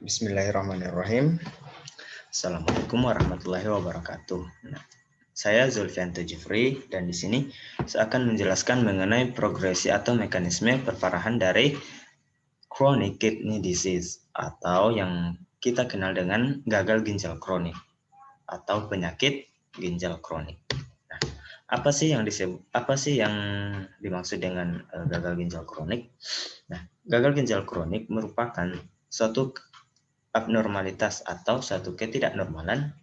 Bismillahirrahmanirrahim. Assalamualaikum warahmatullahi wabarakatuh. Saya Zulfianto Jufri dan di sini saya akan menjelaskan mengenai progresi atau mekanisme perparahan dari chronic kidney disease atau yang kita kenal dengan gagal ginjal kronik atau penyakit ginjal kronik. Apa sih yang dimaksud dengan gagal ginjal kronik? Gagal ginjal kronik merupakan suatu abnormalitas atau suatu ketidaknormalan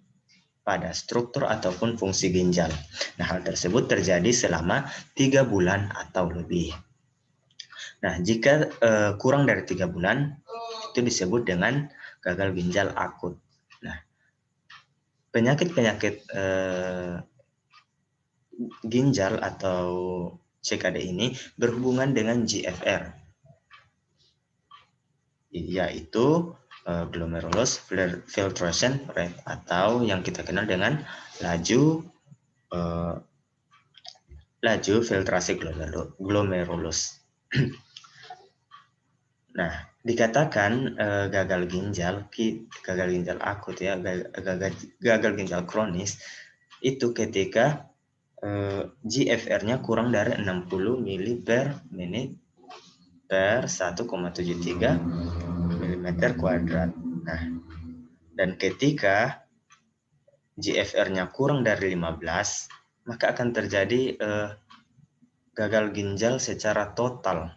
pada struktur ataupun fungsi ginjal. Nah, hal tersebut terjadi selama 3 bulan atau lebih. Nah, jika kurang dari 3 bulan, itu disebut dengan gagal ginjal akut. Nah, penyakit-penyakit ginjal atau CKD ini berhubungan dengan GFR, yaitu glomerulus filtration rate atau yang kita kenal dengan laju filtrasi glomerulus. Nah, dikatakan gagal ginjal akut ya, gagal ginjal kronis itu ketika GFR-nya kurang dari 60 ml per menit per 1,73 mm kuadrat. Nah, dan ketika GFR-nya kurang dari 15, maka akan terjadi gagal ginjal secara total,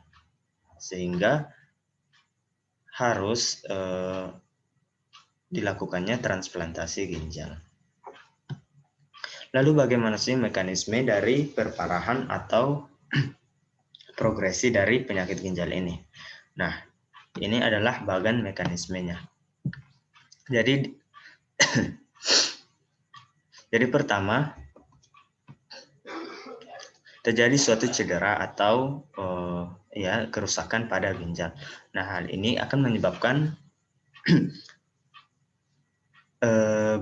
sehingga harus dilakukannya transplantasi ginjal. Lalu bagaimana sih mekanisme dari perparahan atau progresi dari penyakit ginjal ini? Nah, ini adalah bagian mekanismenya. Jadi pertama, terjadi suatu cedera atau kerusakan pada ginjal. Nah, hal ini akan menyebabkan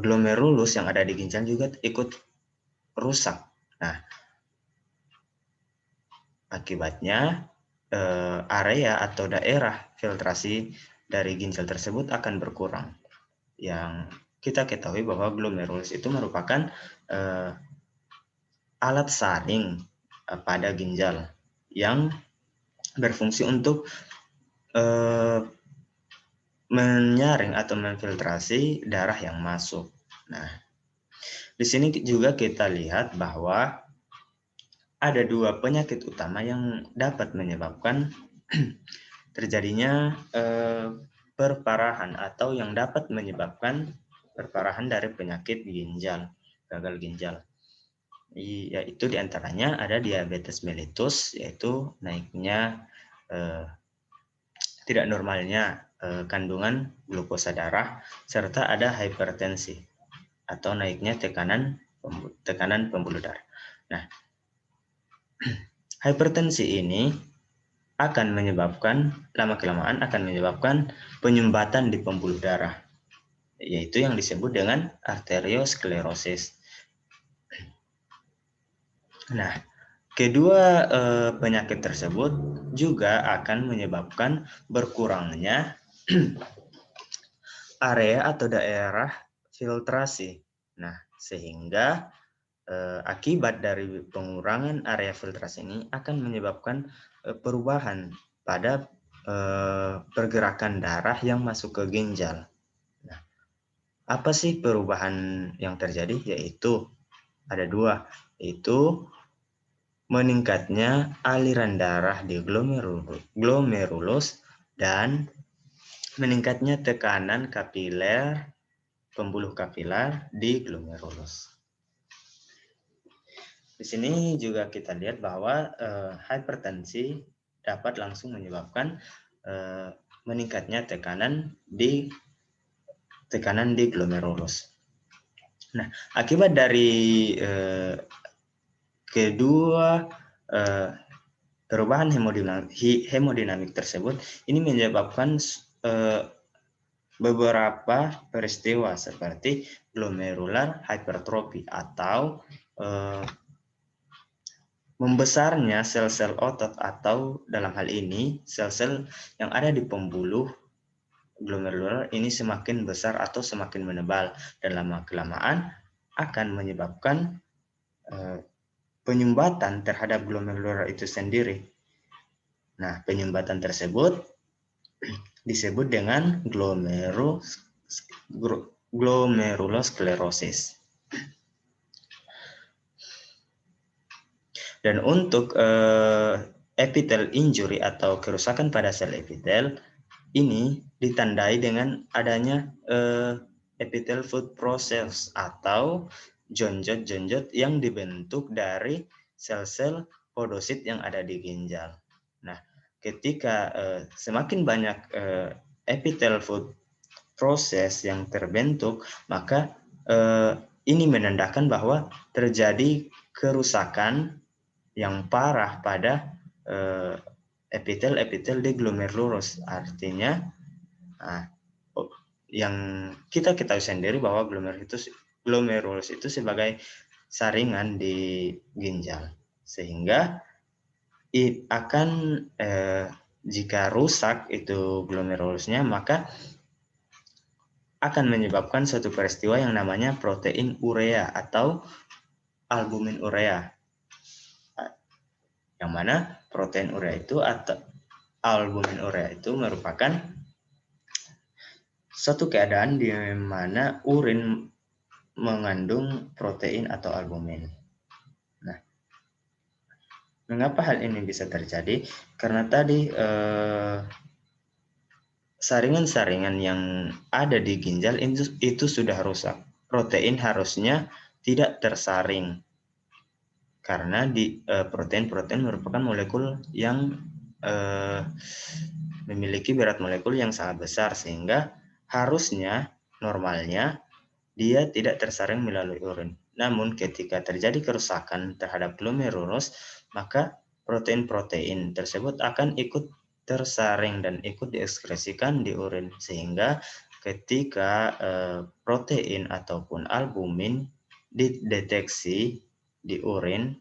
glomerulus yang ada di ginjal juga ikut rusak. Nah, akibatnya area atau daerah filtrasi dari ginjal tersebut akan berkurang. Yang kita ketahui bahwa glomerulus itu merupakan alat saring pada ginjal yang berfungsi untuk menyaring atau memfiltrasi darah yang masuk. Nah, di sini juga kita lihat bahwa ada 2 penyakit utama yang dapat menyebabkan terjadinya perparahan atau yang dapat menyebabkan perparahan dari penyakit ginjal, gagal ginjal. Yaitu diantaranya ada diabetes mellitus, yaitu naiknya tidak normalnya kandungan glukosa darah, serta ada hipertensi atau naiknya tekanan pembuluh darah. Nah, hipertensi ini akan menyebabkan lama-kelamaan akan menyebabkan penyumbatan di pembuluh darah, yaitu yang disebut dengan arteriosklerosis. Nah, kedua penyakit tersebut juga akan menyebabkan berkurangnya area atau daerah filtrasi. Nah, sehingga akibat dari pengurangan area filtrasi ini akan menyebabkan perubahan pada pergerakan darah yang masuk ke ginjal. Nah, apa sih perubahan yang terjadi? Yaitu ada 2, yaitu meningkatnya aliran darah di glomerulus dan meningkatnya tekanan kapiler, pembuluh kapiler di glomerulus. Di sini juga kita lihat bahwa hipertensi dapat langsung menyebabkan meningkatnya tekanan di glomerulus. Nah, akibat dari kedua perubahan hemodinamik tersebut, ini menyebabkan beberapa peristiwa seperti glomerular hypertrophy atau membesarnya sel-sel otot, atau dalam hal ini sel-sel yang ada di pembuluh glomerular ini semakin besar atau semakin menebal, dan lama-kelamaan akan menyebabkan penyumbatan terhadap glomerular itu sendiri. Nah, penyumbatan tersebut disebut dengan glomerulosclerosis. Dan untuk epitel injury atau kerusakan pada sel epitel ini ditandai dengan adanya epitel foot process atau jonjot-jonjot yang dibentuk dari sel-sel podosit yang ada di ginjal. Nah, ketika semakin banyak epitel foot process yang terbentuk, maka ini menandakan bahwa terjadi kerusakan yang parah pada epitel di glomerulus. Artinya, yang kita ketahui sendiri bahwa glomerulus itu sebagai saringan di ginjal, sehingga akan jika rusak itu glomerulusnya, maka akan menyebabkan suatu peristiwa yang namanya protein urea atau albumin urea. Yang mana protein urea itu atau albumin urea itu merupakan suatu keadaan di mana urin mengandung protein atau albumin. Nah, mengapa hal ini bisa terjadi? Karena tadi saringan-saringan yang ada di ginjal itu sudah rusak. Protein harusnya tidak tersaring. Karena protein merupakan molekul yang memiliki berat molekul yang sangat besar, sehingga harusnya normalnya dia tidak tersaring melalui urin. Namun ketika terjadi kerusakan terhadap glomerulus, maka protein-protein tersebut akan ikut tersaring dan ikut diekskresikan di urin, sehingga ketika protein ataupun albumin dideteksi di urin,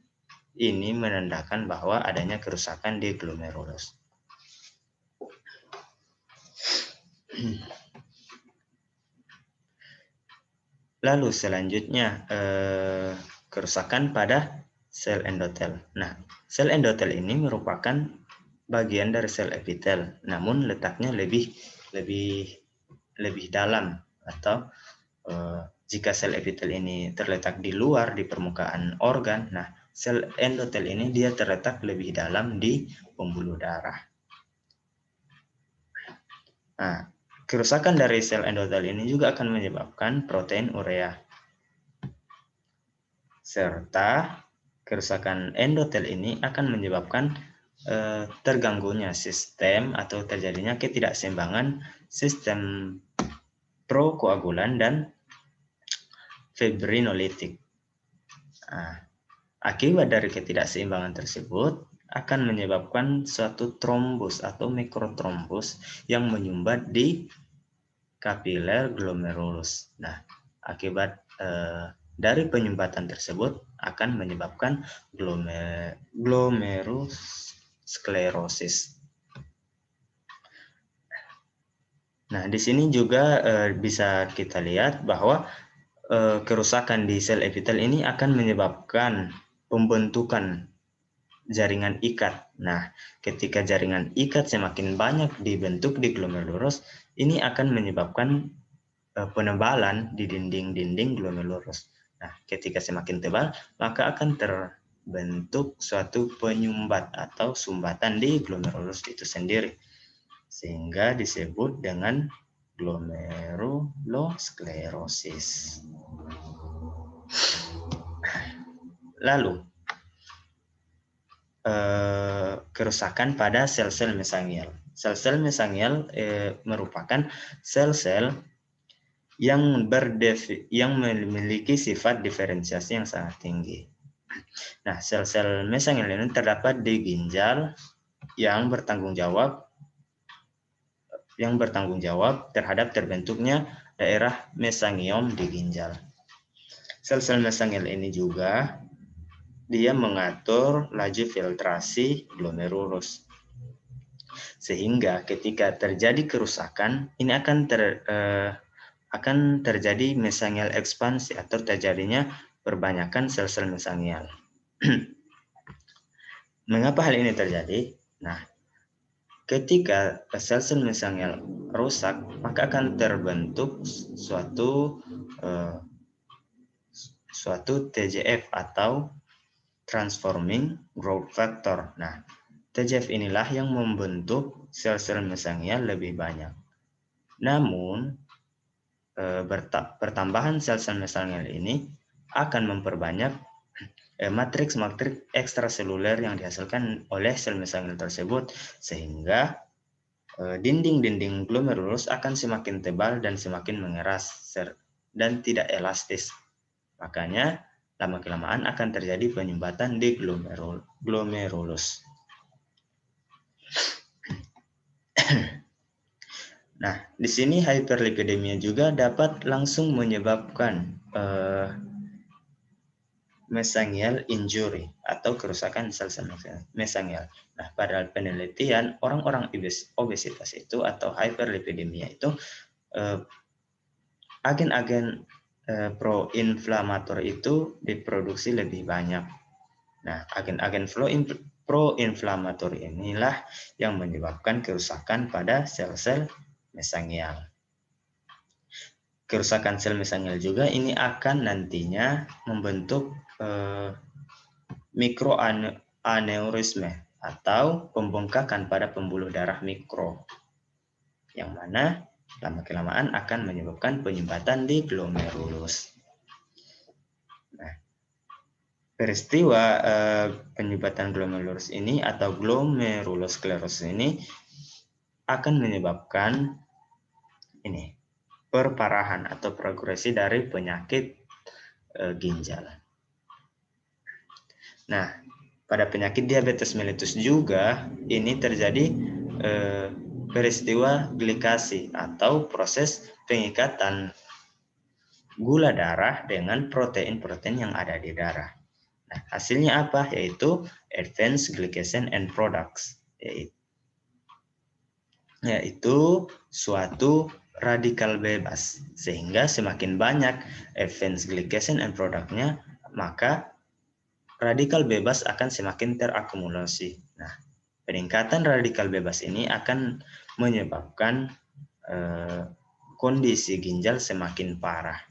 ini menandakan bahwa adanya kerusakan di glomerulus. Lalu selanjutnya kerusakan pada sel endotel. Nah, sel endotel ini merupakan bagian dari sel epitel, namun letaknya lebih dalam, atau jika sel epitel ini terletak di luar di permukaan organ, nah sel endotel ini dia terletak lebih dalam di pembuluh darah. Nah, kerusakan dari sel endotel ini juga akan menyebabkan protein urea. Serta kerusakan endotel ini akan menyebabkan terganggunya sistem atau terjadinya ketidakseimbangan sistem prokoagulan dan fibrinolitik. Nah, akibat dari ketidakseimbangan tersebut akan menyebabkan suatu trombus atau mikrotrombus yang menyumbat di kapiler glomerulus. Nah, akibat dari penyumbatan tersebut akan menyebabkan glomerulosclerosis. Nah, di sini juga bisa kita lihat bahwa kerusakan di sel epitel ini akan menyebabkan pembentukan jaringan ikat. Nah, ketika jaringan ikat semakin banyak dibentuk di glomerulus, ini akan menyebabkan penebalan di dinding-dinding glomerulus. Nah, ketika semakin tebal, maka akan terbentuk suatu penyumbat atau sumbatan di glomerulus itu sendiri, sehingga disebut dengan glomerulosclerosis. Lalu, kerusakan pada sel-sel mesangial. Sel-sel mesangial merupakan sel-sel yang memiliki sifat diferensiasi yang sangat tinggi. Nah, sel-sel mesangial ini terdapat di ginjal yang bertanggung jawab terhadap terbentuknya daerah mesangiom di ginjal. Sel-sel mesangial ini juga dia mengatur laju filtrasi glomerulus. Sehingga ketika terjadi kerusakan, ini akan terjadi mesangial ekspansi atau terjadinya perbanyakan sel-sel mesangial. Mengapa hal ini terjadi? Nah, ketika sel-sel mesangial rusak, maka akan terbentuk suatu TGF atau Transforming Growth Factor. Nah, TGF inilah yang membentuk sel-sel mesangial lebih banyak. Namun, pertambahan sel-sel mesangial ini akan memperbanyak matriks ekstraseluler yang dihasilkan oleh sel mesangial tersebut, sehingga dinding-dinding glomerulus akan semakin tebal dan semakin mengeras dan tidak elastis. Makanya lama-kelamaan akan terjadi penyumbatan di glomerulus. Nah, di sini hyperlipidemia juga dapat langsung menyebabkan mesangial injury atau kerusakan sel-sel mesangial. Nah, pada penelitian orang-orang obesitas itu atau hyperlipidemia itu agen-agen proinflamator itu diproduksi lebih banyak. Nah, agen-agen proinflamator inilah yang menyebabkan kerusakan pada sel-sel mesangial. Kerusakan sel mesangial juga ini akan nantinya membentuk mikroaneurisme atau pembengkakan pada pembuluh darah mikro, yang mana lama-kelamaan akan menyebabkan penyumbatan di glomerulus. Nah, peristiwa penyumbatan glomerulus ini atau glomerulosklerosis ini akan menyebabkan perparahan atau progresi dari penyakit ginjal. Nah, pada penyakit diabetes mellitus juga ini terjadi peristiwa glikasi atau proses pengikatan gula darah dengan protein-protein yang ada di darah. Nah, hasilnya apa? Yaitu advanced glycation end products, yaitu suatu radikal bebas. Sehingga semakin banyak advanced glycation end product-nya, maka radikal bebas akan semakin terakumulasi. Nah, peningkatan radikal bebas ini akan menyebabkan kondisi ginjal semakin parah.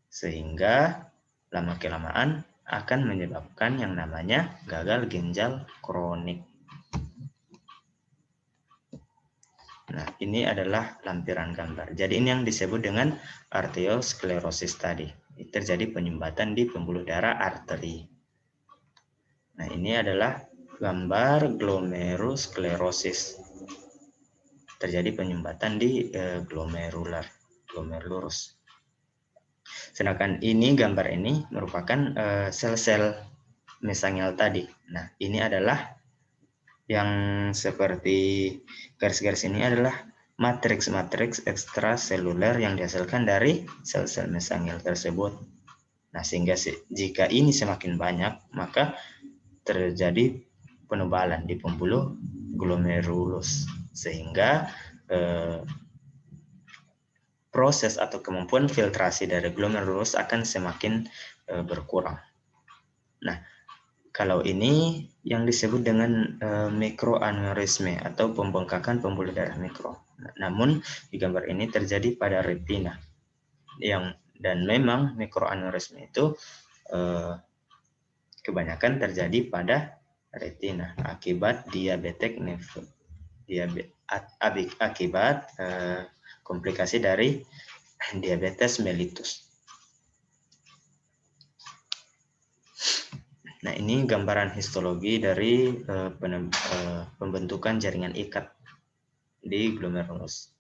Sehingga lama-kelamaan akan menyebabkan yang namanya gagal ginjal kronik. Nah, ini adalah lampiran gambar. Jadi ini yang disebut dengan arteriosklerosis tadi. Terjadi penyumbatan di pembuluh darah arteri. Nah, ini adalah gambar glomerulosklerosis. Terjadi penyumbatan di glomerulus. Sedangkan ini gambar ini merupakan sel-sel mesangial tadi. Nah, ini adalah yang seperti garis-garis ini adalah matriks ekstraseluler yang dihasilkan dari sel-sel mesangial tersebut. Nah, sehingga jika ini semakin banyak, maka terjadi penebalan di pembuluh glomerulus, sehingga proses atau kemampuan filtrasi dari glomerulus akan semakin berkurang. Nah, kalau ini yang disebut dengan mikroaneurisme atau pembengkakan pembuluh darah mikro. Namun di gambar ini terjadi pada retina. Dan memang mikroaneurisme itu kebanyakan terjadi pada retina akibat akibat komplikasi dari diabetes mellitus. Nah, ini gambaran histologi dari pembentukan jaringan ikat di glomerulus.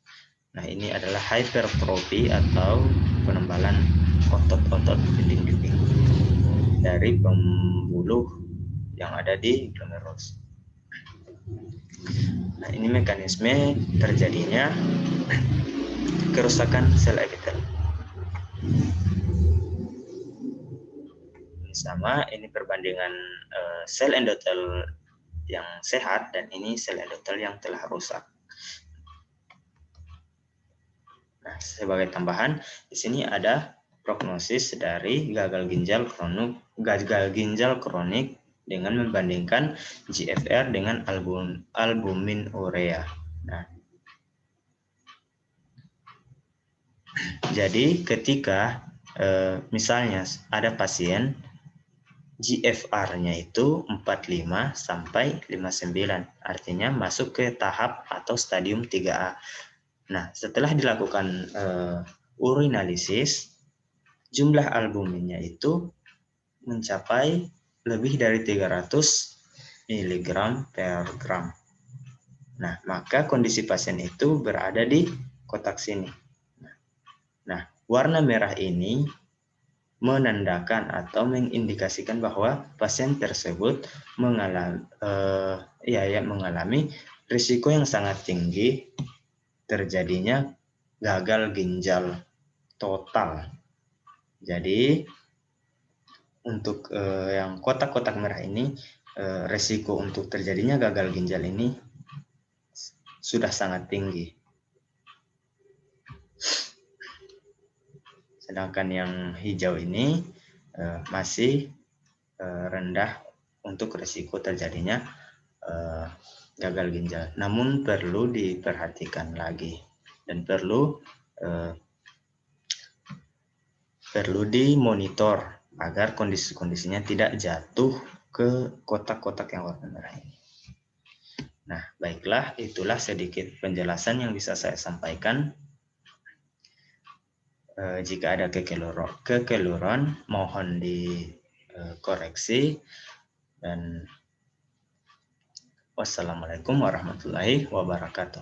Nah, ini adalah hypertrofi atau penebalan otot-otot dinding-dinding dari pembuluh yang ada di glomerulus. Nah, ini mekanisme terjadinya kerusakan sel epitel. Sama, ini perbandingan sel endotel yang sehat dan ini sel endotel yang telah rusak. Nah, sebagai tambahan, di sini ada prognosis dari gagal ginjal kronik dengan membandingkan GFR dengan albumin urea. Nah, jadi ketika misalnya ada pasien GFR-nya itu 45 sampai 59, artinya masuk ke tahap atau stadium 3A. Nah, setelah dilakukan urinalisis, jumlah albuminnya itu mencapai lebih dari 300 mg per gram. Nah, maka kondisi pasien itu berada di kotak sini. Nah, warna merah ini menandakan atau mengindikasikan bahwa pasien tersebut mengalami risiko yang sangat tinggi terjadinya gagal ginjal total. Jadi untuk yang kotak-kotak merah ini, risiko untuk terjadinya gagal ginjal ini sudah sangat tinggi. Sedangkan yang hijau ini masih rendah untuk risiko terjadinya gagal ginjal. Namun perlu diperhatikan lagi dan perlu dimonitor agar kondisi-kondisinya tidak jatuh ke kotak-kotak yang warna merah ini. Nah, baiklah, itulah sedikit penjelasan yang bisa saya sampaikan. Jika ada kekeliruan, mohon dikoreksi. Dan wassalamualaikum warahmatullahi wabarakatuh.